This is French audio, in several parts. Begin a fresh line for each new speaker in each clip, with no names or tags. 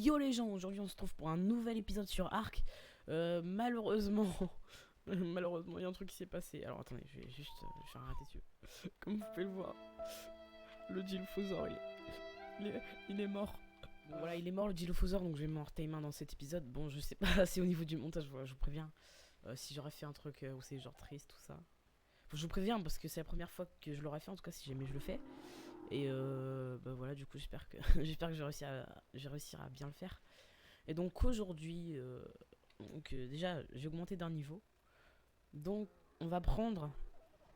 Yo les gens, aujourd'hui on se trouve pour un nouvel épisode sur Ark. Malheureusement, malheureusement il y a un truc qui s'est passé. Alors attendez, je vais juste faire arrêter dessus. Comme vous pouvez le voir, le Dilophosaure il est mort. Bon voilà, il est mort le Dilophosaure, donc je vais m'en retamer dans cet épisode. Bon, je sais pas si au niveau du montage, voilà, je vous préviens. Si j'aurais fait un truc où c'est genre triste, tout ça. Enfin, je vous préviens parce que c'est la première fois que je l'aurais fait, en tout cas si jamais je le fais. Et bah voilà, du coup j'espère que j'espère que je vais réussir à bien le faire. Et donc aujourd'hui, déjà j'ai augmenté d'un niveau. Donc on va prendre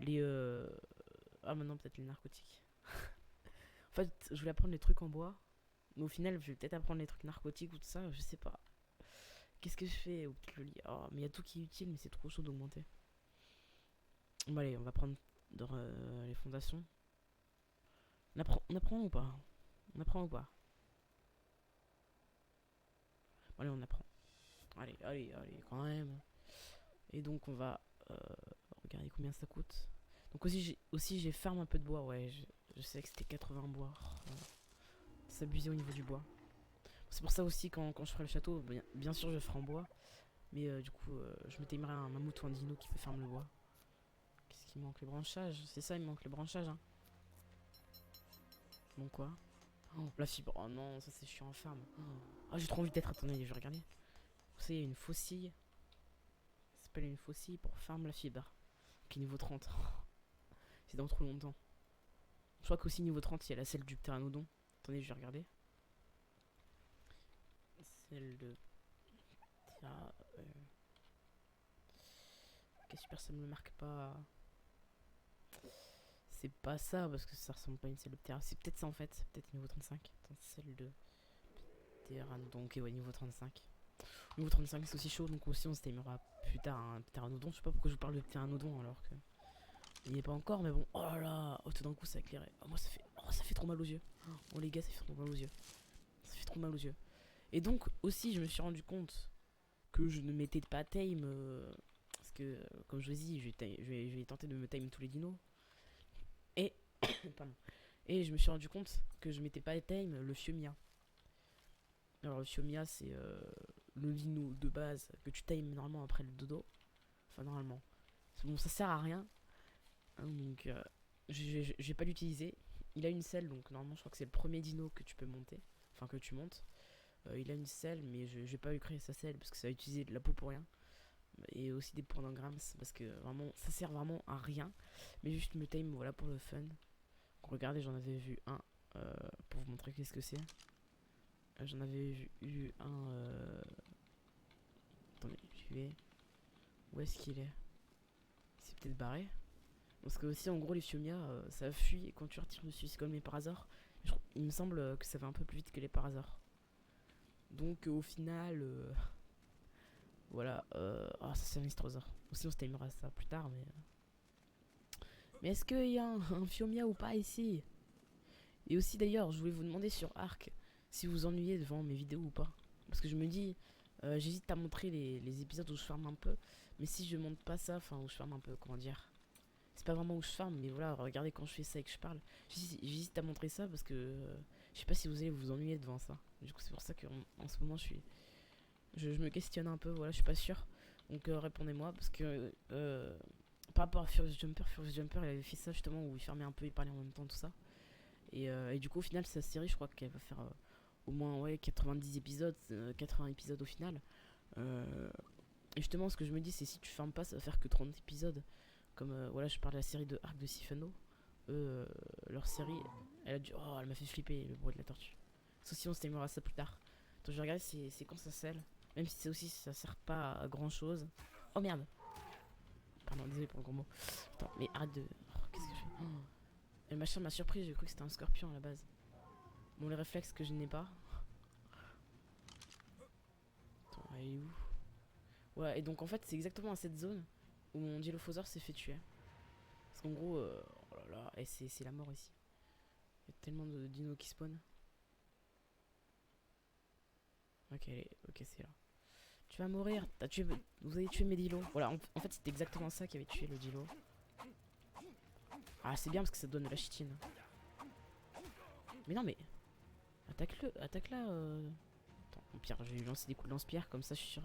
les ah maintenant peut-être les narcotiques. En fait je voulais apprendre les trucs en bois, mais au final je vais peut-être apprendre les trucs narcotiques ou tout ça, je sais pas. Qu'est-ce que je fais? Ou peut-être le lit. Oh, mais il y a tout qui est utile, mais c'est trop chaud d'augmenter. Bon allez, on va prendre les fondations. On apprend ou pas? On apprend ou pas? Bon, allez, on apprend. Allez, quand même. Et donc on va regarder combien ça coûte. Donc aussi j'ai farm un peu de bois, ouais. Je sais que c'était 80 bois. Oh, c'est abusé au niveau du bois. C'est pour ça aussi quand je ferai le château, bien sûr je ferai en bois. Mais du coup je me tamerai un mammouth ou un dino qui peut farm le bois. Qu'est-ce qui manque? Les branchages. C'est ça, il me manque les branchages. Hein. Bon quoi? Oh, la fibre. Oh non, ça c'est chiant en farm. Oh, j'ai trop envie d'être. Attendez, je vais regarder. Vous savez, il y a une faucille. Ça s'appelle une faucille pour farm la fibre. Qui est niveau 30. C'est dans trop longtemps. Je crois qu'aussi niveau 30, il y a la selle du pteranodon. Attendez, je vais regarder. Celle de... Ah, ok, super, ça me le marque pas. C'est pas ça, parce que ça ressemble pas à une selle de pteranodon. C'est peut-être ça en fait. C'est peut-être niveau 35. Attends, celle de pteranodon. Ok, ouais, niveau 35. Niveau 35, c'est aussi chaud, donc aussi on se timera plus tard un pteranodon. Je sais pas pourquoi je vous parle de pteranodon alors que... Il n'y est pas encore, mais bon. Oh là là. Oh, tout d'un coup, ça a éclairé. Oh, moi, ça fait... Oh, ça fait trop mal aux yeux. Oh, les gars, ça fait trop mal aux yeux. Ça fait trop mal aux yeux. Et donc, aussi, je me suis rendu compte que je ne m'étais pas tame. Parce que, comme je vous ai dit, je vais tenter de me tame tous les dinos. Et... Pardon. Et je me suis rendu compte que je m'étais pas tame le Fiomia. Alors, le Fiomia, c'est le dino de base que tu times normalement après le dodo. Enfin, normalement. Bon, ça sert à rien. Donc je vais pas l'utiliser. Il a une selle, donc normalement je crois que c'est le premier dino que tu peux monter. Enfin que tu montes. Il a une selle, mais je vais pas lui créer sa selle parce que ça va utiliser de la peau pour rien. Et aussi des points d'engrams parce que vraiment ça sert vraiment à rien. Mais juste me time voilà pour le fun. Donc, regardez, j'en avais vu un pour vous montrer qu'est-ce que c'est. J'en avais vu un. Attendez, je vais. Où est-ce qu'il est? C'est peut-être barré. Parce que aussi en gros les Fiomia ça fuit quand tu retires dessus, c'est comme les parasors. Il me semble que ça va un peu plus vite que les parasors. Donc au final voilà, ah ça c'est un Mystrosaure. Aussi on se timera ça plus tard mais est-ce qu'il y a un Fiomia ou pas ici? Et aussi d'ailleurs je voulais vous demander sur Ark si vous ennuyez devant mes vidéos ou pas. Parce que je me dis j'hésite à montrer les épisodes où je farme un peu. Mais si je monte pas ça, enfin où je farme un peu, comment dire, c'est pas vraiment où je farme, mais voilà, regardez quand je fais ça et que je parle. J'hésite à montrer ça parce que je sais pas si vous allez vous ennuyer devant ça. Du coup, c'est pour ça qu'en ce moment, je me questionne un peu, voilà, je suis pas sûr. Donc, répondez-moi parce que par rapport à Furious Jumper, il avait fait ça justement où il fermait un peu et parlait en même temps, tout ça. Et du coup, au final, sa série, je crois qu'elle va faire au moins ouais, 90 épisodes, 80 épisodes au final. Et justement, ce que je me dis, c'est si tu fermes pas, ça va faire que 30 épisodes. Comme voilà, je parle de la série de Arc de Sifano. Leur série, elle a dû. Oh, elle m'a fait flipper le bruit de la tortue. Sauf si on se timera ça plus tard. Donc je vais regarder c'est quand ça scelle. Même si c'est aussi ça sert pas à grand chose. Oh merde! Pardon, désolé pour le gros mot. Attends, mais arrête de. Oh, qu'est-ce que je fais? Oh. Le machin m'a surpris, j'ai cru que c'était un scorpion à la base. Bon, les réflexes que je n'ai pas. Attends, elle est où? Ouais, et donc en fait, c'est exactement à cette zone où mon Dilophosaure s'est fait tuer. Parce qu'en gros, oh là là, et c'est la mort ici. Il y a tellement de dinos qui spawnent. Ok, ok, c'est là. Tu vas mourir. Vous avez tué mes dilos. Voilà, en fait, c'était exactement ça qui avait tué le dilo. Ah, c'est bien parce que ça donne de la chitine. Mais non, mais. Attaque-le. Attaque-la. Attends. Au pire, je vais lui lancer des coups de lance-pierre, comme ça je suis sûr.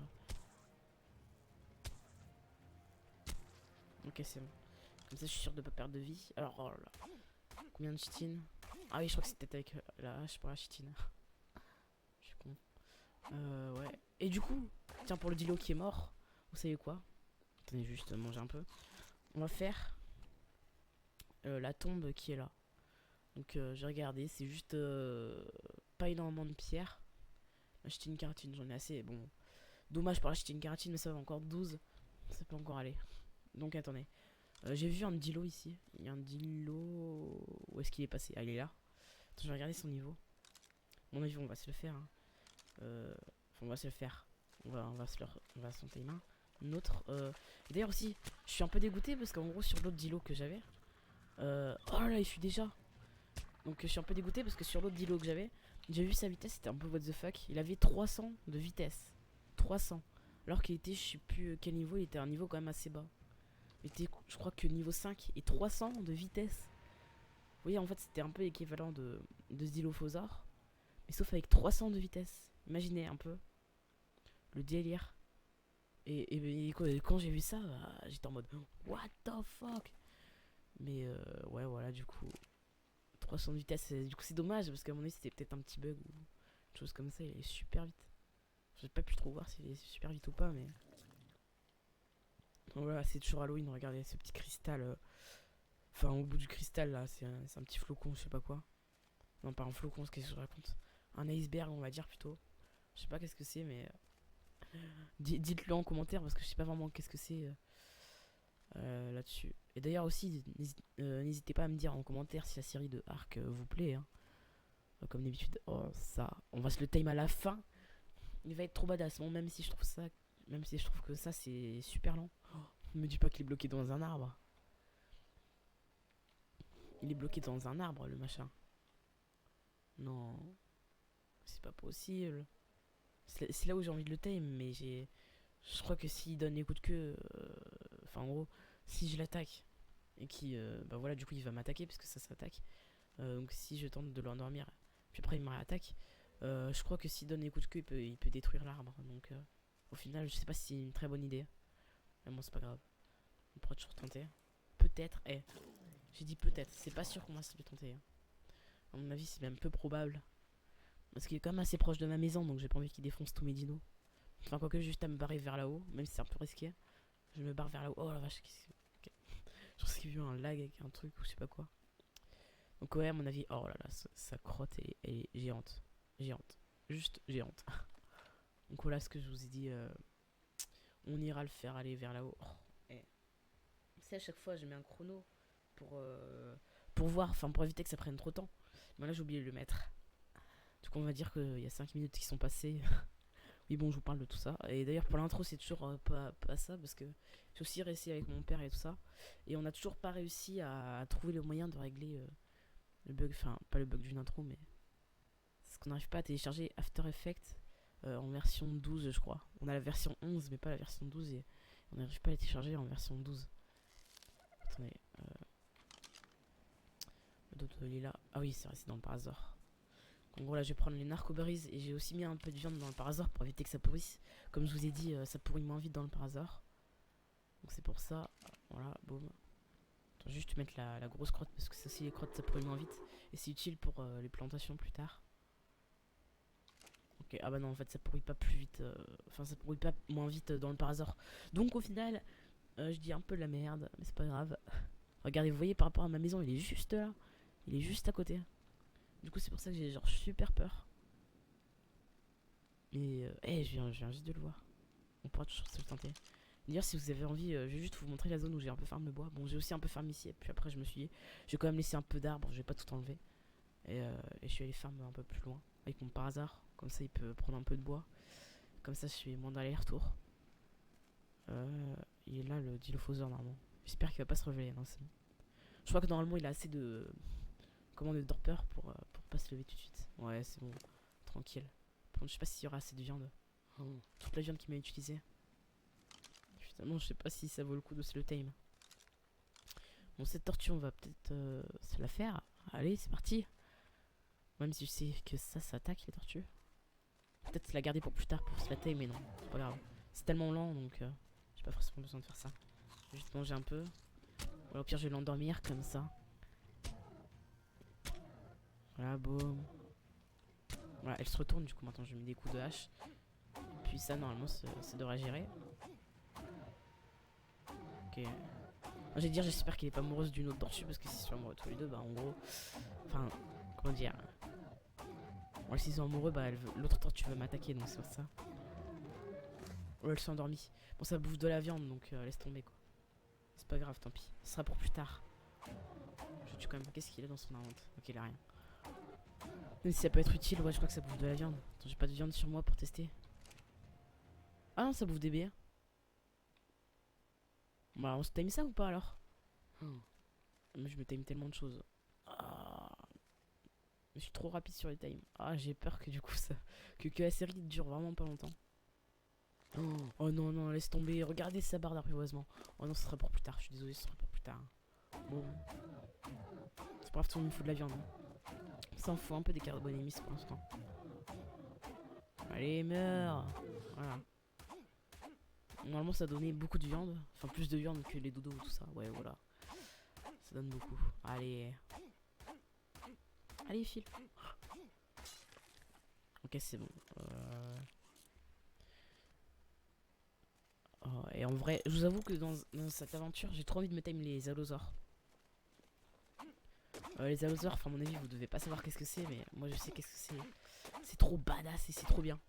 Ok, c'est bon. Comme ça je suis sûr de pas perdre de vie. Alors, oh là là. Combien de chitines? Ah oui, je crois que c'était avec la hache pour la chitine. Je suis con. Ouais. Et du coup, tiens, pour le dilo qui est mort, vous savez quoi? Attendez, juste manger un peu. On va faire la tombe qui est là. Donc j'ai regardé, c'est juste pas énormément de pierres. Acheter une caratine, j'en ai assez. Bon, dommage pour acheter une caratine, mais ça va encore 12. Ça peut encore aller. Donc attendez. J'ai vu un Dilo ici. Il y a un Dilo. Où est-ce qu'il est passé? Ah, il est là. Attends, je vais regarder son niveau. À mon avis, on va se le faire. Hein. On va se le faire. On va se monter main. Notre. D'ailleurs aussi, je suis un peu dégoûté parce qu'en gros, sur l'autre Dilo que j'avais. Oh là, il fuit déjà. Donc je suis un peu dégoûté parce que sur l'autre Dilo que j'avais, j'ai vu sa vitesse, c'était un peu what the fuck. Il avait 300 de vitesse. 300. Alors qu'il était, je sais plus quel niveau, il était à un niveau quand même assez bas. Il était, je crois que niveau 5 et 300 de vitesse. Vous voyez, en fait, c'était un peu équivalent de Dilophosaure. Mais sauf avec 300 de vitesse. Imaginez un peu le délire. Et quand j'ai vu ça, bah, j'étais en mode what the fuck. Mais ouais, voilà, du coup. 300 de vitesse, du coup c'est dommage parce qu'à mon avis c'était peut-être un petit bug ou une chose comme ça, il est super vite. J'ai pas pu trop voir s'il est super vite ou pas, mais. Donc voilà, c'est toujours Halloween, regardez ce petit cristal. Enfin, au bout du cristal là, c'est un petit flocon, je sais pas quoi. Non, pas un flocon, ce que je raconte. Un iceberg, on va dire plutôt. Je sais pas qu'est-ce que c'est, mais. Dites-le en commentaire parce que je sais pas vraiment qu'est-ce que c'est là-dessus. Et d'ailleurs aussi, n'hésitez pas à me dire en commentaire si la série de Ark vous plaît. Hein. Comme d'habitude, oh ça, on va se le time à la fin. Il va être trop badass, bon, même si je trouve ça, même si je trouve que ça c'est super lent. Oh, me dis pas qu'il est bloqué dans un arbre. Il est bloqué dans un arbre, le machin. Non, c'est pas possible. C'est là où j'ai envie de le time, mais je crois que s'il donne les coups de queue, enfin en gros, si je l'attaque et qui, bah voilà, du coup il va m'attaquer parce que ça s'attaque. Donc si je tente de l'endormir, puis après il me réattaque. Je crois que s'il donne les coups de queue, il peut détruire l'arbre. Donc au final, je sais pas si c'est une très bonne idée. Mais bon, c'est pas grave. On pourra toujours tenter. Peut-être. J'ai dit peut-être. C'est pas sûr qu'on va se le tenter. Hein. À mon avis, c'est même peu probable. Parce qu'il est quand même assez proche de ma maison, donc j'ai pas envie qu'il défonce tous mes dinos. Enfin, quoique, juste à me barrer vers là-haut, même si c'est un peu risqué. Je me barre vers là-haut. Oh la vache, okay. Je pense qu'il y a eu un lag avec un truc ou je sais pas quoi. Donc, ouais, à mon avis, oh là là, sa crotte est géante. Géante. Juste géante. Donc, voilà ce que je vous ai dit. On ira le faire aller vers là-haut. Oh, eh. C'est à chaque fois, je mets un chrono pour voir, enfin, pour éviter que ça prenne trop de temps. Mais là, j'ai oublié de le mettre. Du coup, on va dire qu'il y a 5 minutes qui sont passées. Oui, bon, je vous parle de tout ça. Et d'ailleurs, pour l'intro, c'est toujours pas ça, parce que j'ai aussi réussi avec mon père et tout ça. Et on n'a toujours pas réussi à trouver le moyen de régler le bug, enfin, pas le bug d'une intro, mais c'est qu'on n'arrive pas à télécharger After Effects en version 12, je crois. On a la version 11, mais pas la version 12, et on n'arrive pas à la télécharger en version 12. Attendez. D'autres lilas. Ah oui, c'est vrai, c'est dans le Parazor. En gros là je vais prendre les narcoberries et j'ai aussi mis un peu de viande dans le Parazor pour éviter que ça pourrisse. Comme je vous ai dit, ça pourrit moins vite dans le Parazor. Donc c'est pour ça. Voilà, boum. Attends, juste mettre la grosse crotte parce que ça aussi les crottes ça pourrit moins vite. Et c'est utile pour les plantations plus tard. Ok, ah bah non en fait ça pourrit pas plus vite. Enfin ça pourrit pas moins vite dans le Parazor. Donc au final, je dis un peu de la merde, mais c'est pas grave. Regardez, vous voyez par rapport à ma maison, il est juste là. Il est juste à côté. Du coup c'est pour ça que j'ai genre super peur. Et je viens juste de le voir. On pourra toujours se le tenter. D'ailleurs, si vous avez envie, je vais juste vous montrer la zone où j'ai un peu farm le bois. Bon, j'ai aussi un peu farm ici. Et puis après, je me suis dit, je vais quand même laisser un peu d'arbres. Je vais pas tout enlever. Et je suis allé farm un peu plus loin. Avec mon Parazar. Comme ça, il peut prendre un peu de bois. Comme ça, je fais moins d'aller-retour. Il est là, le Dilophosaure, normalement. J'espère qu'il va pas se révéler. Non, c'est bon. Je crois que normalement, il a assez de. Comment de dorpeur pour pas se lever tout de suite. Ouais, c'est bon. Tranquille. Par contre, je sais pas s'il y aura assez de viande. Toute la viande qu'il m'a utilisée. Finalement, je sais pas si ça vaut le coup de se le tame. Bon, cette tortue, on va peut-être se la faire. Allez, c'est parti. Même si je sais que ça attaque les tortues. Peut-être la garder pour plus tard pour se la taille, mais non, c'est pas grave. C'est tellement lent donc j'ai pas forcément besoin de faire ça. Je vais juste manger un peu. Ou au pire, je vais l'endormir comme ça. Voilà, boum. Voilà, elle se retourne du coup. Maintenant, je mets des coups de hache. Puis ça, normalement, ça devrait gérer. Ok. J'ai dire, j'espère qu'elle est pas amoureuse d'une autre tortue parce que si ils sont amoureux tous les deux, bah en gros. Enfin, comment dire. Bon, s'ils sont amoureux, bah l'autre tortue va m'attaquer donc c'est pour ça. Oh, elle s'est endormie. Bon, ça bouffe de la viande donc laisse tomber quoi. C'est pas grave, tant pis. Ce sera pour plus tard. Je tue quand même. Qu'est-ce qu'il a dans son inventaire? Ok, il a rien. Mais si ça peut être utile, ouais, je crois que ça bouffe de la viande. Attends, j'ai pas de viande sur moi pour tester. Ah non, ça bouffe des baies. Bon, alors on se time ça ou pas alors? Mais je me time tellement de choses. Ah, je suis trop rapide sur les times. Ah, j'ai peur que du coup ça. Que la série dure vraiment pas longtemps. Oh non, non, laisse tomber. Regardez sa barre d'apprivoisement. Oh non, ce sera pour plus tard. Je suis désolé, ce sera pour plus tard. Bon. C'est pas grave, tout le monde me fout de la viande. Ça en fout un peu des carbonémistes pour l'instant. Allez, meurs. Voilà. Normalement, ça donnait beaucoup de viande. Enfin, plus de viande que les dodos, tout ça. Ouais, voilà. Ça donne beaucoup. Allez. Allez, file. Ok, c'est bon. Oh, et en vrai, je vous avoue que dans cette aventure, j'ai trop envie de me time les allosaures. Les allosaures, enfin, à mon avis, vous devez pas savoir qu'est-ce que c'est, mais moi je sais qu'est-ce que c'est. C'est trop badass et c'est trop bien.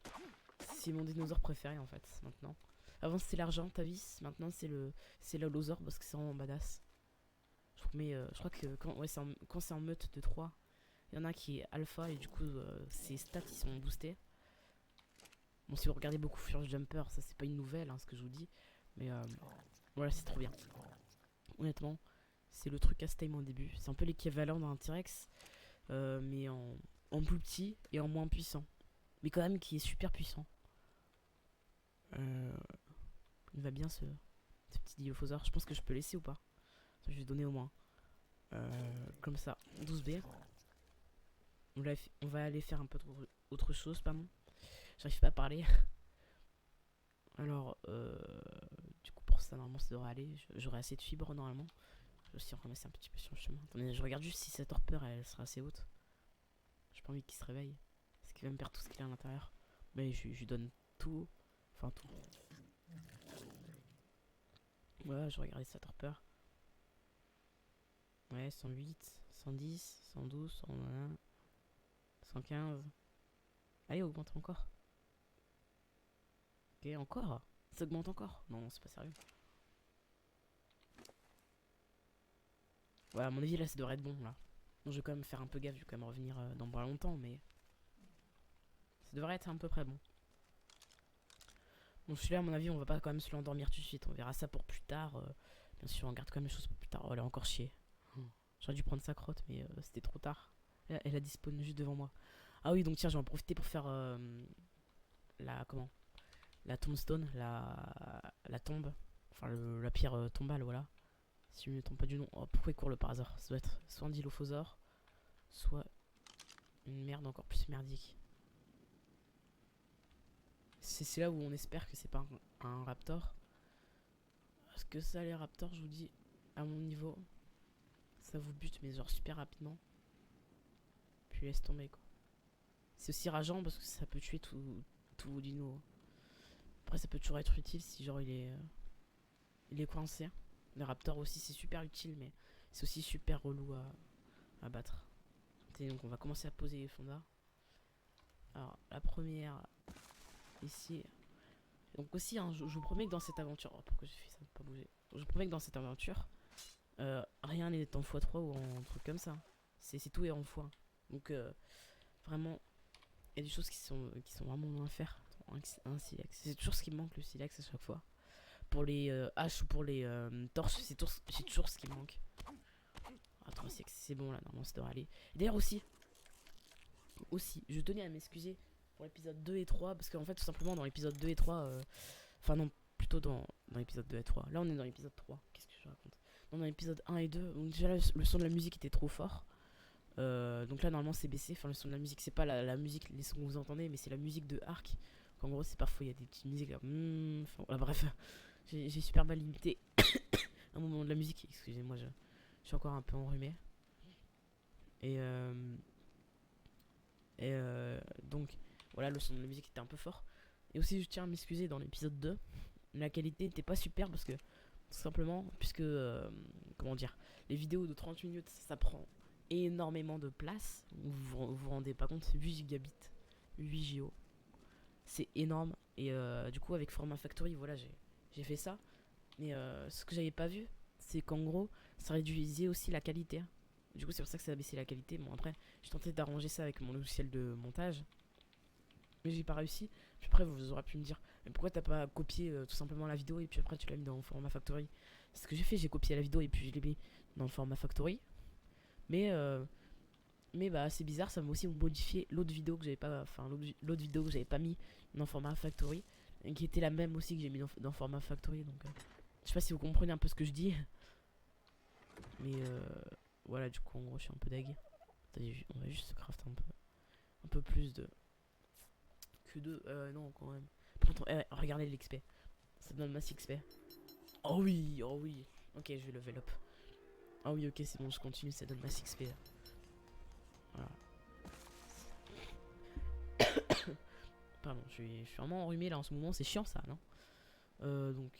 C'est mon dinosaure préféré en fait, maintenant. Avant c'était l'argent, Tavis, maintenant c'est l'allosaure parce que c'est vraiment badass. Mais je crois que quand c'est en meute de 3, il y en a qui est alpha et du coup ses stats ils sont boostés. Bon, si vous regardez beaucoup Furious Jumper, ça c'est pas une nouvelle hein, ce que je vous dis, mais voilà, c'est trop bien. Honnêtement, c'est le truc à ce time au début. C'est un peu l'équivalent d'un T-Rex, mais en plus petit et en moins puissant. Mais quand même qui est super puissant. Il va bien ce petit Dilophosaure. Je pense que je peux laisser ou pas. Je vais donner au moins. Comme ça, 12B. On va aller faire un peu autre chose, pardon. J'arrive pas à parler. Alors, du coup, pour ça, normalement, ça devrait aller. J'aurai assez de fibres, normalement. Je vais aussi en ramasser un petit peu sur le chemin. Attendez, je regarde juste si cette torpeur, elle sera assez haute. J'ai pas envie qu'il se réveille. Parce qu'il va me perdre tout ce qu'il a à l'intérieur. Mais je lui donne tout. Enfin, tout. Voilà, je regardais sa torpeur. Ouais, 108, 110, 112, 101, 115. Allez, augmente encore. Ok, encore. Ça augmente encore. Non, c'est pas sérieux. Ouais, à mon avis, là, ça devrait être bon, là. Bon, je vais quand même faire un peu gaffe, je vais quand même revenir dans pas longtemps, mais... Ça devrait être à peu près bon. Bon, celui-là, à mon avis, on va pas quand même se l'endormir tout de suite. On verra ça pour plus tard. Bien sûr, on garde quand même les choses pour plus tard. Oh, elle a encore chié. J'aurais dû prendre sa crotte, mais c'était trop tard. Elle a dispawn juste devant moi. Ah oui, donc tiens, je vais en profiter pour faire comment, la tombstone, la tombe. Enfin, la pierre tombale, voilà. Si je ne me trompe pas du nom. Oh, pourquoi il court le par hasard? Ça doit être soit un dilophosaure, soit une merde encore plus merdique. C'est là où on espère que c'est pas un raptor. Parce que ça, les raptors, je vous dis, à mon niveau, ça vous bute, mais genre super rapidement. Puis laisse tomber, quoi. C'est aussi rageant parce que ça peut tuer tout dino. Après, ça peut toujours être utile si genre il est coincé. Le raptor aussi, c'est super utile, mais c'est aussi super relou à battre. Et donc, on va commencer à poser les fondas. Alors, la première, ici. Donc aussi, hein, je vous promets que dans cette aventure... Oh, pourquoi j'ai fait ça? Pas bouger. Je vous promets que dans cette aventure, rien n'est en x3 ou en truc comme ça. C'est tout est en x1. Donc, vraiment, il y a des choses qui sont vraiment loin à faire. Un silex. C'est toujours ce qui me manque, le silex, à chaque fois. Pour les haches ou pour les torches, c'est toujours ce qui me manque. Attends, c'est bon là, normalement ça devrait aller. D'ailleurs aussi, je tenais à m'excuser pour l'épisode 2 et 3, parce qu'en fait, tout simplement, dans l'épisode 2 et 3, enfin non, plutôt dans l'épisode 2 et 3. Là, on est dans l'épisode 3. Qu'est-ce que je raconte? Non, dans l'épisode 1 et 2, donc déjà, le son de la musique était trop fort. Donc là normalement c'est baissé, enfin le son de la musique c'est pas la musique, les sons que vous entendez, mais c'est la musique de Ark. En gros c'est parfois il y a des petites musiques là, enfin, voilà, bref, j'ai super mal limité un moment de la musique, excusez-moi, je suis encore un peu enrhumé. Et, donc voilà, le son de la musique était un peu fort. Et aussi je tiens à m'excuser, dans l'épisode 2 la qualité n'était pas super parce que tout simplement puisque comment dire, les vidéos de 30 minutes ça prend énormément de place. Vous rendez pas compte, 8 gigabits, 8 Go, c'est énorme. Et du coup avec Format Factory, voilà, j'ai fait ça. Mais ce que j'avais pas vu, c'est qu'en gros ça réduisait aussi la qualité. Du coup c'est pour ça que ça a baissé la qualité. Bon après j'ai tenté d'arranger ça avec mon logiciel de montage, mais j'ai pas réussi. Puis après vous aurez pu me dire mais pourquoi t'as pas copié tout simplement la vidéo et puis après tu l'as mis dans Format Factory. C'est ce que j'ai fait, j'ai copié la vidéo et puis je l'ai mis dans le Format Factory. Mais bah c'est bizarre, ça m'a aussi modifié l'autre vidéo que j'avais pas, enfin l'autre vidéo que j'avais pas mis dans Format Factory, et qui était la même aussi que j'ai mis dans Format Factory. Donc je sais pas si vous comprenez un peu ce que je dis, mais voilà, du coup en gros je suis un peu deg. Attendez, on va juste craft un peu plus de Q2, non quand même. Par contre, regardez l'XP, ça donne masse XP. Oh oui, oh oui. Ok, je vais level up. Ah oui, ok, c'est bon, je continue, ça donne masse XP. Voilà. Pardon, je suis vraiment enrhumé là en ce moment, c'est chiant ça, non? Donc,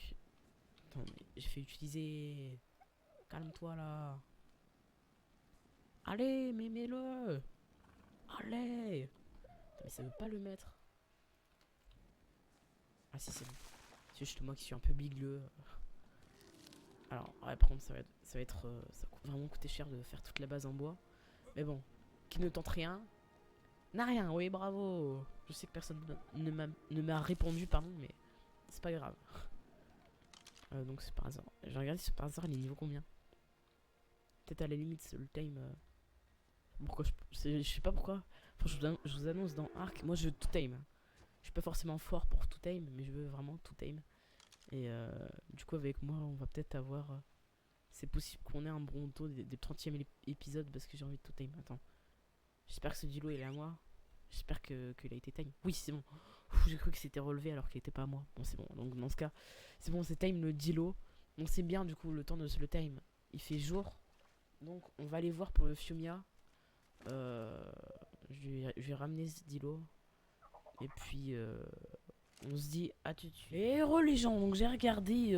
attends, mais j'ai fait utiliser. Calme-toi là. Allez, mais mets-le. Allez. Mais ça veut pas le mettre. Ah si, c'est bon. C'est juste moi qui suis un peu bigleux. Alors, ouais, par contre, ça va être ça va vraiment coûter cher de faire toute la base en bois. Mais bon, qui ne tente rien n'a rien. Oui, bravo. Je sais que personne ne m'a répondu, pardon, mais c'est pas grave. Donc c'est par hasard. J'ai regardé si par hasard les niveaux combien. Peut-être à la limite le time. Pourquoi je sais pas pourquoi. Enfin, je vous annonce dans Ark, moi je veux tout time. Je suis pas forcément fort pour tout time, mais je veux vraiment tout time. Et du coup avec moi on va peut-être avoir. C'est possible qu'on ait un bon taux des 30e épisodes parce que j'ai envie de tout time. Attends. J'espère que ce Dilo il est à moi. J'espère qu'il a été time. Oui c'est bon. J'ai cru que c'était relevé alors qu'il était pas à moi. Bon c'est bon. Donc dans ce cas, c'est bon, c'est time le Dilo. On sait bien du coup le temps de le time. Il fait jour. Donc on va aller voir pour le Fiumia. Je vais ramener ce Dilo. Et puis on se dit à tout de suite. Et re les gens, donc j'ai regardé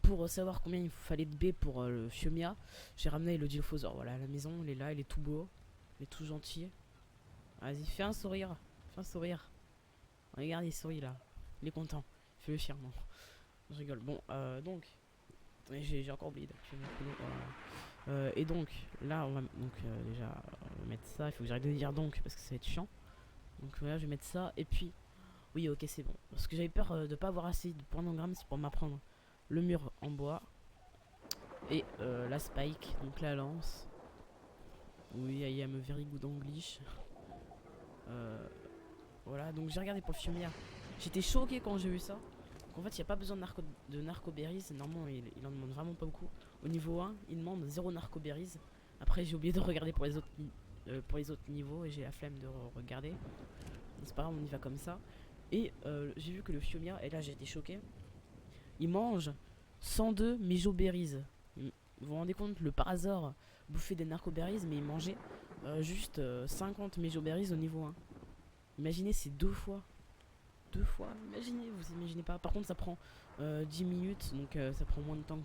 pour savoir combien il fallait de B pour le Fiumia. J'ai ramené le Dilophosaure. Voilà, à la maison, il est là, il est tout beau. Il est tout gentil. Vas-y, fais un sourire. Fais un sourire. Regarde, il sourit là. Il est content. Fais le fier, non. Je rigole. Bon, donc. J'ai encore oublié d'activer mon chrono. Et donc, là, on va déjà on va mettre ça. Il faut que j'arrête de dire donc parce que ça va être chiant. Donc voilà, je vais mettre ça. Et puis, oui, ok, c'est bon. Parce que j'avais peur de pas avoir assez de points d'engramme. C'est pour m'apprendre le mur en bois. Et la spike, donc la lance. Oui, I am a very good English. Voilà, donc j'ai regardé pour le Fiumia. J'étais choqué quand j'ai vu ça. Donc en fait, il n'y a pas besoin de narcoberries. Normalement, il en demande vraiment pas beaucoup. Au niveau 1, il demande 0 narcoberries. Après, j'ai oublié de regarder pour les autres niveaux et j'ai la flemme de regarder. C'est pas grave, on y va comme ça. Et j'ai vu que le Fiumia, et là j'ai été choqué, il mange 102 Mejoberries. Vous vous rendez compte, le Parazor bouffait des narcoberries, mais il mangeait juste 50 Mejoberries au niveau 1. Imaginez, c'est 2 fois. 2 fois, imaginez, vous imaginez pas. Par contre, ça prend 10 minutes, donc ça prend moins de temps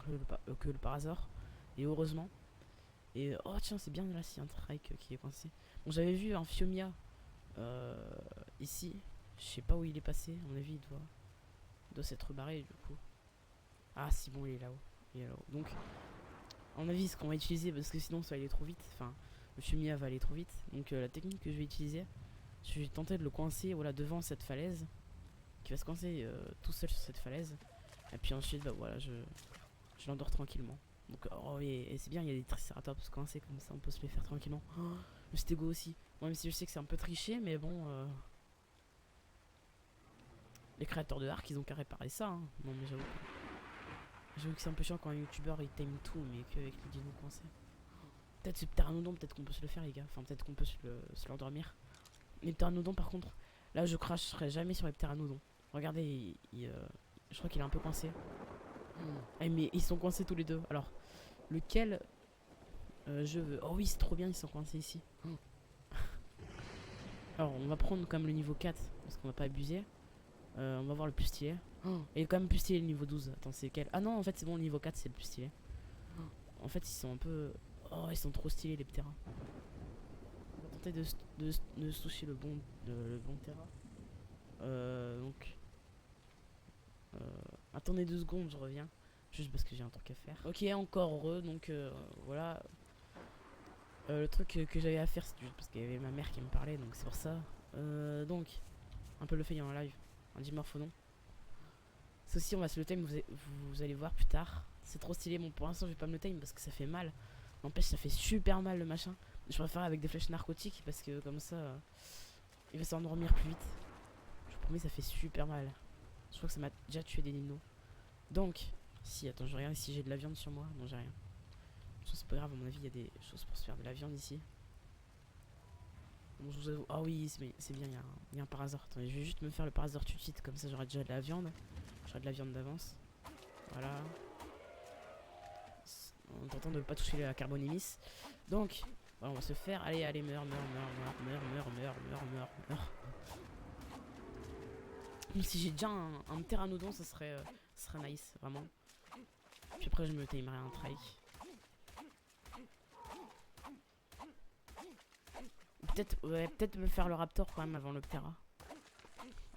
que le Parazor. Et heureusement. Et oh tiens, c'est bien là, s'il y a un trike qui est coincé. Bon, j'avais vu un Fiumia ici. Je sais pas où il est passé, à mon avis, il doit s'être barré du coup. Ah, si bon, il est là-haut. Il est là-haut. Donc, à mon avis, ce qu'on va utiliser, parce que sinon ça va aller trop vite. Enfin, le Fiumia va aller trop vite. Donc, la technique que je vais utiliser, je vais tenter de le coincer voilà, devant cette falaise. Qui va se coincer tout seul sur cette falaise. Et puis ensuite, bah voilà, je l'endors tranquillement. Donc, oh, et c'est bien, il y a des triceratops coincés comme ça, on peut se les faire tranquillement. Oh, le stégo aussi. Bon, même si je sais que c'est un peu triché, mais bon. Les créateurs de Ark, ils ont qu'à réparer ça. Hein. Non, mais j'avoue que c'est un peu chiant quand un youtubeur il time tout, mais qu'avec les dinos coincés. Peut-être ce pteranodon, peut-être qu'on peut se le faire, les gars. Enfin, peut-être qu'on peut se l'endormir. Les pteranodons, par contre, là, je cracherai jamais sur les pteranodons. Regardez, je crois qu'il est un peu coincé. Ah, mais ils sont coincés tous les deux. Alors, lequel je veux. Oh oui, c'est trop bien, ils sont coincés ici. Alors, on va prendre comme le niveau 4, parce qu'on va pas abuser. On va voir le plus stylé. Il est quand même plus stylé le niveau 12. Attends, c'est lequel? Ah non, en fait, c'est bon, le niveau 4, c'est le plus stylé. En fait, ils sont un peu. Oh, ils sont trop stylés, les pteras. On va tenter de se toucher le bon terrain. Donc. Attendez 2 secondes, je reviens. Juste parce que j'ai un truc à faire. Ok, encore heureux, donc voilà. Le truc que j'avais à faire, c'est juste parce qu'il y avait ma mère qui me parlait, donc c'est pour ça. Donc, un peu le fait en live, un dimorphodon. Ceci, on va se le time, vous allez voir plus tard. C'est trop stylé, bon pour l'instant je vais pas me le time parce que ça fait mal. N'empêche, ça fait super mal le machin. Je préfère avec des flèches narcotiques parce que comme ça, il va s'endormir plus vite. Je vous promets, ça fait super mal. Je crois que ça m'a déjà tué des dinos. Donc, si, attends, je regarde si j'ai de la viande sur moi. Non, j'ai rien. C'est pas grave, à mon avis, il y a des choses pour se faire de la viande ici. Bon, je vous avoue. Ah oui, c'est bien, il y a un parasor. Attendez, je vais juste me faire le parasor tout de suite, comme ça j'aurai déjà de la viande. J'aurai de la viande d'avance. Voilà. En tentant de ne pas toucher la carbonémis. Donc, voilà, on va se faire. Allez, allez, meurs. Si j'ai déjà un pteranodon, ça serait nice, vraiment. Puis après, je me timerai un trike. Peut-être me faire le raptor quand même avant le ptera.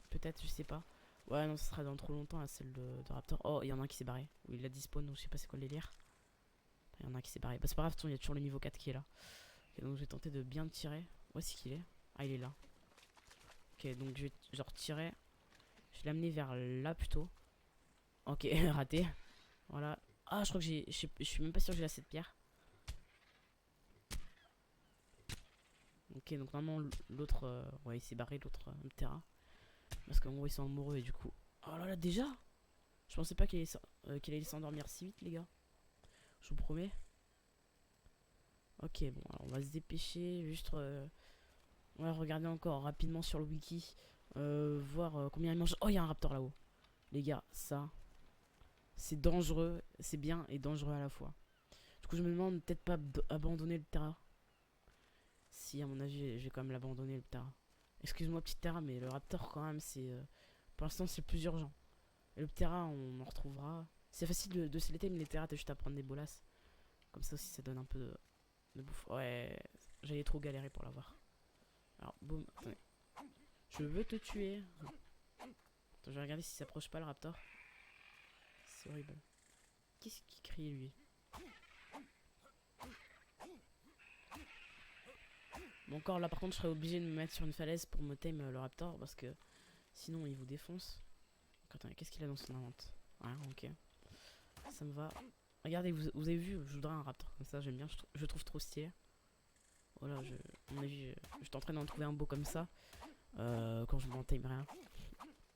Peut-être, je sais pas. Ouais, non, ce sera dans trop longtemps la celle de raptor. Oh, il y en a un qui s'est barré. Ou il a dispawn, donc je sais pas c'est quoi le délire. Il y en a un qui s'est barré. Bah, c'est pas grave, il y a toujours le niveau 4 qui est là. Ok, donc je vais tenter de bien tirer. Où est-ce qu'il est? Ah, il est là. Ok, donc je vais genre tirer. Je vais l'amener vers là plutôt. Ok, raté. Voilà. Ah, je crois que je suis même pas sûr que j'ai assez de pierre. Ok, donc normalement l'autre, ouais, il s'est barré, l'autre terrain. Parce qu'en gros, ils sont amoureux et du coup. Oh là là, déjà? Je pensais pas qu'il allait s'endormir si vite, les gars. Je vous promets. Ok, bon, alors on va se dépêcher. Juste. On va regarder encore rapidement sur le wiki. Voir combien il mange. Oh, il y a un raptor là-haut. Les gars, ça. C'est dangereux. C'est bien et dangereux à la fois. Du coup, je me demande peut-être pas abandonner le terrain. Si, à mon avis, je vais quand même l'abandonner le terrain. Excuse-moi, petit terrain, mais le raptor, quand même, c'est. Pour l'instant, c'est plus urgent. Et le terrain, on en retrouvera. C'est facile de se l'éteindre, mais les terrains, t'as juste à prendre des bolasses. Comme ça aussi, ça donne un peu de bouffe. Ouais, j'allais trop galérer pour l'avoir. Alors, boum, attendez. Je veux te tuer. Attends, je vais regarder s'il s'approche pas le raptor. C'est horrible. Qu'est-ce qu'il crie lui? Bon, encore là, par contre, je serais obligé de me mettre sur une falaise pour me tame le raptor parce que sinon il vous défonce. Donc, attendez, qu'est-ce qu'il a dans son invente? Rien, ok. Ça me va. Regardez, vous avez vu, je voudrais un raptor comme ça, j'aime bien, je trouve trop stylé. Voilà, à mon avis, je t'entraîne à en trouver un beau comme ça. Quand je m'en time rien.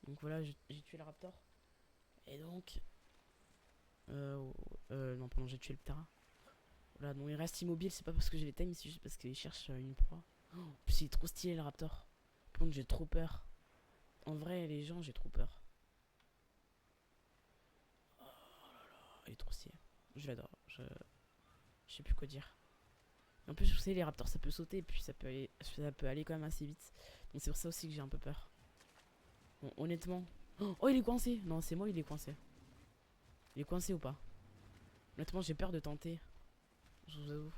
Donc voilà, j'ai tué le raptor. Et donc. Non, pardon, j'ai tué le ptera. Voilà, donc il reste immobile, c'est pas parce que j'ai les time, c'est juste parce qu'il cherche une proie. Oh, en plus, il est trop stylé le raptor. Par contre, j'ai trop peur. En vrai, les gens, j'ai trop peur. Oh là là, il est trop stylé. Je l'adore. Je sais plus quoi dire. Et en plus, vous savez, les raptors, ça peut sauter, et puis ça peut aller quand même assez vite. Donc c'est pour ça aussi que j'ai un peu peur. Bon, honnêtement. Oh, il est coincé. Non, c'est moi, il est coincé. Il est coincé ou pas? Honnêtement, j'ai peur de tenter. Je vous avoue.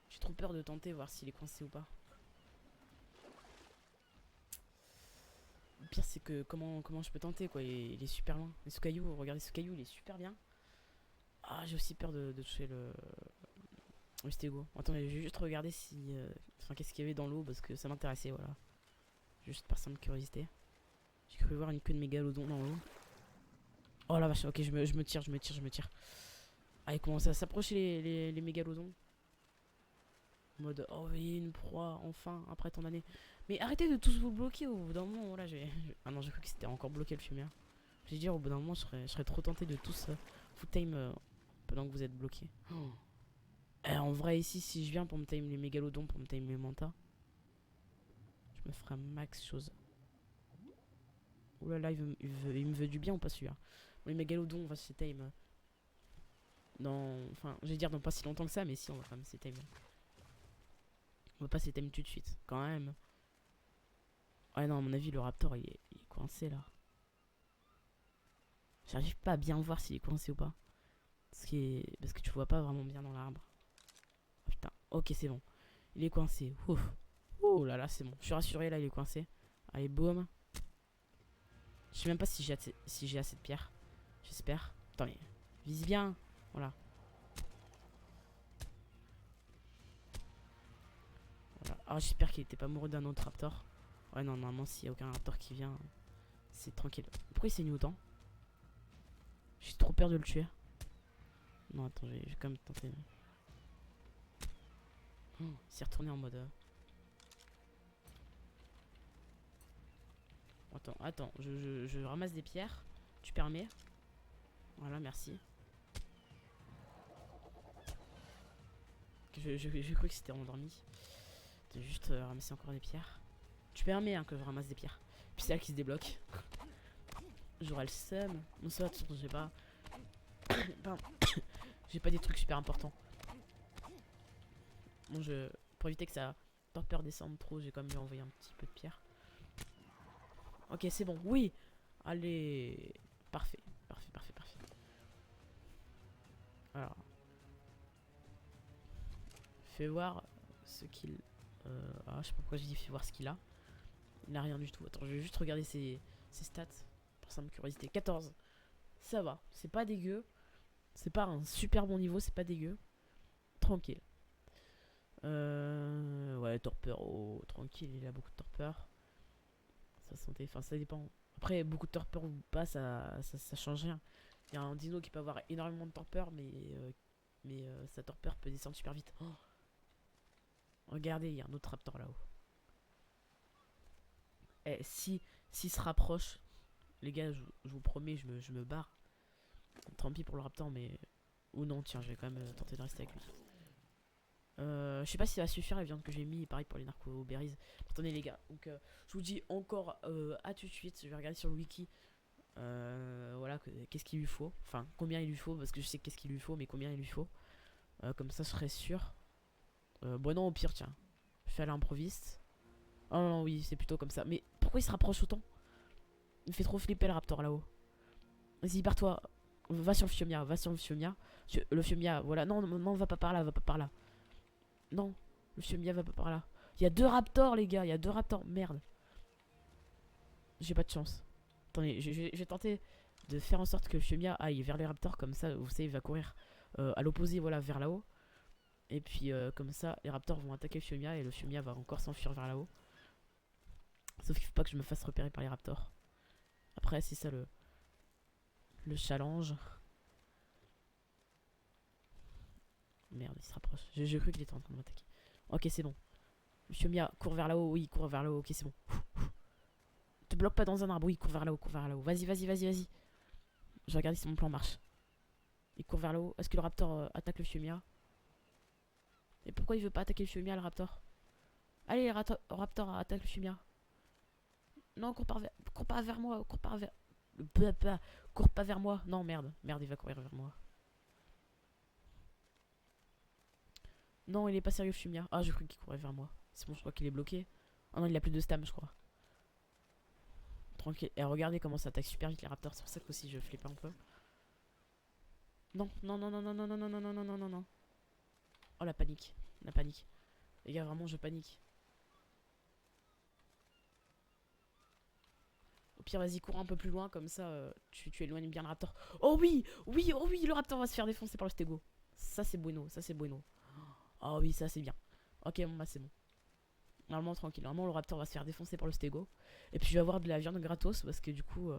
J'ai trop peur de tenter, voir s'il est coincé ou pas. Le pire, c'est que comment je peux tenter, quoi. Il est super loin. Et ce caillou, regardez ce caillou, il est super bien. Ah, j'ai aussi peur de toucher le stégo. Attendez, je vais juste regarder si. Enfin, qu'est-ce qu'il y avait dans l'eau, parce que ça m'intéressait, voilà. Juste par simple curiosité. J'ai cru voir une queue de mégalodon dans l'eau. Oh la vache, ok, je me tire. Ah, il commence à s'approcher les mégalodons. En mode, oh oui, une proie, enfin, après tant d'années. Mais arrêtez de tous vous bloquer au bout d'un moment. Voilà, ah non, j'ai cru que c'était encore bloqué le fumier. J'ai dit, au bout d'un moment, je serais trop tenté de tous full time pendant que vous êtes bloqués. Oh. En vrai, ici, si je viens pour me time les mégalodons, pour me time les mantas, je me ferai un max chose. Ouh là là, il me veut du bien ou pas celui-là? Bon, les mégalodons, on va se time dans... Enfin, je vais dire dans pas si longtemps que ça, mais si, on va quand même se time. On va pas se time tout de suite, quand même. Ouais, non, à mon avis, le raptor, il est coincé, là. J'arrive pas à bien voir s'il est coincé ou pas. Parce que tu vois pas vraiment bien dans l'arbre. Oh, putain, ok, c'est bon. Il est coincé. Ouf. Oh là là, c'est bon. Je suis rassuré, là, il est coincé. Allez, boum. Je sais même pas si j'ai assez de pierres. J'espère. Attends, mais vise bien. Voilà. Voilà. Ah, j'espère qu'il était pas amoureux d'un autre raptor. Ouais, non, normalement, s'il y a aucun raptor qui vient, c'est tranquille. Pourquoi il saigne autant? J'ai trop peur de le tuer. Non, attends, je vais quand même tenter. Oh, il s'est retourné en mode. Attends, je ramasse des pierres. Tu permets? Voilà, merci. J'ai cru que c'était endormi. De juste ramasser encore des pierres. Tu permets hein, que je ramasse des pierres. Puis c'est là qui se débloque. J'aurai le seum. Non, ça va, de toute façon, j'ai pas. Pardon. J'ai pas des trucs super importants. Bon, pour éviter que ça torpeur descende trop, j'ai quand même lui envoyé un petit peu de pierre. Ok, c'est bon. Oui. Allez. Parfait. Parfait, parfait, parfait. Alors. Fais voir ce qu'il... Ah, je sais pas pourquoi j'ai dit fais voir ce qu'il a. Il a rien du tout. Attends, je vais juste regarder ses stats. Pour simple curiosité. 14. Ça va. C'est pas dégueu. C'est pas un super bon niveau. C'est pas dégueu. Tranquille. Ouais, torpeur. Oh, tranquille. Il a beaucoup de torpeur. Sa santé. Enfin, ça dépend. Après, beaucoup de torpeur ou pas, ça change rien. Il y a un dino qui peut avoir énormément de torpeur, mais sa torpeur peut descendre super vite. Oh, regardez, il y a un autre raptor là-haut. Eh, s'il se rapproche, les gars, je vous promets, je me barre. Tant pis pour le raptor, mais... Ou non, tiens, je vais quand même tenter de rester avec lui. Je sais pas si ça va suffire la viande que j'ai mis, pareil pour les narco-berries. Attendez les gars, donc je vous dis encore à tout de suite, je vais regarder sur le wiki. Voilà, qu'est-ce qu'il lui faut. Enfin, combien il lui faut, parce que je sais qu'est-ce qu'il lui faut, mais combien il lui faut. Comme ça, je serai sûr. Bon non, au pire, tiens. Je fais à l'improviste. Oh non, oui, c'est plutôt comme ça. Mais pourquoi il se rapproche autant? Il me fait trop flipper le raptor là-haut. Vas-y, pars-toi. Va sur le Fiumia, va sur le Fiumia. Le Fiumia, voilà. Non, non, non, va pas par là, va pas par là. Non, le Fiumia va pas par là. Il y a deux raptors, les gars, il y a deux raptors. Merde. J'ai pas de chance. Attendez, je vais tenter de faire en sorte que le Fiumia aille vers les raptors. Comme ça, vous savez, il va courir à l'opposé, voilà, vers là-haut. Et puis, comme ça, les raptors vont attaquer le Fiumia et le Fiumia va encore s'enfuir vers là-haut. Sauf qu'il faut pas que je me fasse repérer par les raptors. Après, c'est ça le challenge. Merde, il se rapproche. J'ai cru qu'il était en train de m'attaquer. Ok, c'est bon. Monsieur Mia, cours vers là-haut. Oui, cours vers là-haut. Ok, c'est bon. Te bloque pas dans un arbre. Oui, cours vers là-haut, cours vers là-haut. Vas-y, vas-y, vas-y, vas-y. Je vais regarder si mon plan marche. Il court vers là-haut. Est-ce que le raptor attaque le Fiumia? Et pourquoi il veut pas attaquer le Fiumia, le raptor? Allez, raptor, attaque le Fiumia. Non, cours pas vers moi. Cours pas vers... Cours pas vers moi. Non, merde. Merde, il va courir vers moi. Non, il est pas sérieux, Fiumia. Ah, j'ai cru qu'il courait vers moi. C'est bon, je crois qu'il est bloqué. Oh non, il a plus de stam, je crois. Tranquille. Et regardez comment ça attaque super vite les raptors. C'est pour ça que aussi je flippe un peu. Non, non, non, non, non, non, non, non, non, non, non, non, non, non. Oh la panique. La panique. Les gars, vraiment, je panique. Au pire, vas-y, cours un peu plus loin, comme ça, tu éloignes bien le raptor. Oh oui, oui, oh oui, le raptor va se faire défoncer par le stégo. Ça, c'est bueno, ça, c'est bueno. Oh oui, ça, c'est bien. Ok, bon, bah, c'est bon. Normalement, tranquille. Normalement, le raptor va se faire défoncer par le stégo. Et puis, je vais avoir de la viande gratos, parce que du coup,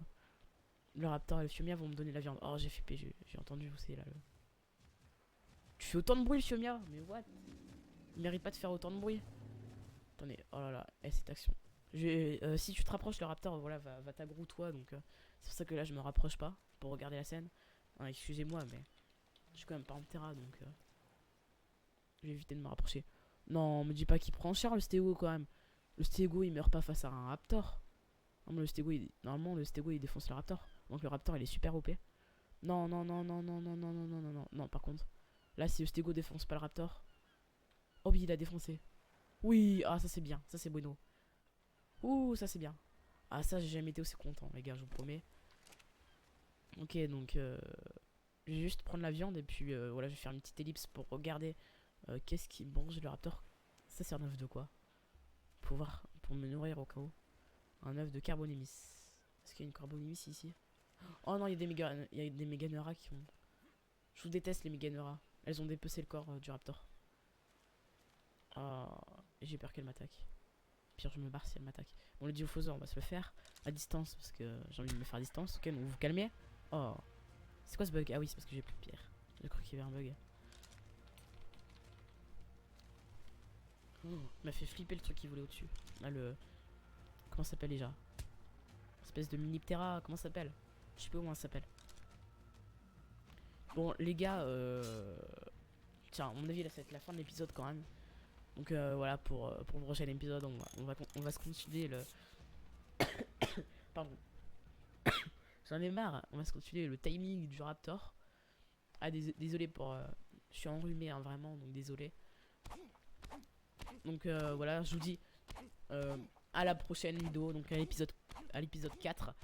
le raptor et le Fiumia vont me donner de la viande. Oh, j'ai flippé, j'ai entendu, vous savez, là. Tu fais autant de bruit, le Fiumia? Mais what? Il mérite pas de faire autant de bruit. Attendez, oh là là, cette action. Si tu te rapproches, le raptor voilà, va t'agrou toi, donc c'est pour ça que là je me rapproche pas pour regarder la scène. Excusez-moi, mais je suis quand même pas en terrain donc. Je vais éviter de me rapprocher. Non, me dis pas qu'il prend cher le stégo quand même. Le stégo il meurt pas face à un raptor. Non, mais le stégo, normalement le stégo il défonce le raptor. Donc le raptor il est super OP. Non, non, non, non, non, non, non, non, non, non, non, non, par contre. Là, si le stégo défonce pas le raptor. Oh, oui, il a défoncé. Oui, ah, ça c'est bien, ça c'est bueno. Ouh, ça c'est bien. Ah, ça j'ai jamais été aussi content, les gars, je vous promets. Ok, donc je vais juste prendre la viande et puis voilà, je vais faire une petite ellipse pour regarder qu'est-ce qui mange le raptor. Ça c'est un œuf de quoi? Pour voir, pour me nourrir au cas où. Un œuf de carbonémis. Est-ce qu'il y a une carbonémis ici? Oh non, il y a des méganeura qui ont. Je vous déteste les méganeura. Elles ont dépecé le corps du raptor. Ah, j'ai peur qu'elle m'attaque. Pire, je me barre si elle m'attaque. Bon, le diophosaure, on va se le faire à distance parce que j'ai envie de me faire à distance. Ok, donc vous vous calmez. Oh, c'est quoi ce bug? Ah oui, c'est parce que j'ai plus de pierre. J'ai cru qu'il y avait un bug. Il m'a fait flipper le truc qui volait au-dessus. Là, le. Comment ça s'appelle déjà? Espèce de Miniptera, comment ça s'appelle? Je sais pas comment ça s'appelle. Bon, les gars, tiens, à mon avis, là, ça va être la fin de l'épisode quand même. Donc voilà, pour le prochain épisode, on va se continuer le. Pardon. J'en ai marre, on va se continuer le timing du raptor. Ah, désolé pour. Je suis enrhumé, hein, vraiment, donc désolé. Donc voilà, je vous dis à la prochaine vidéo, donc à l'épisode 4.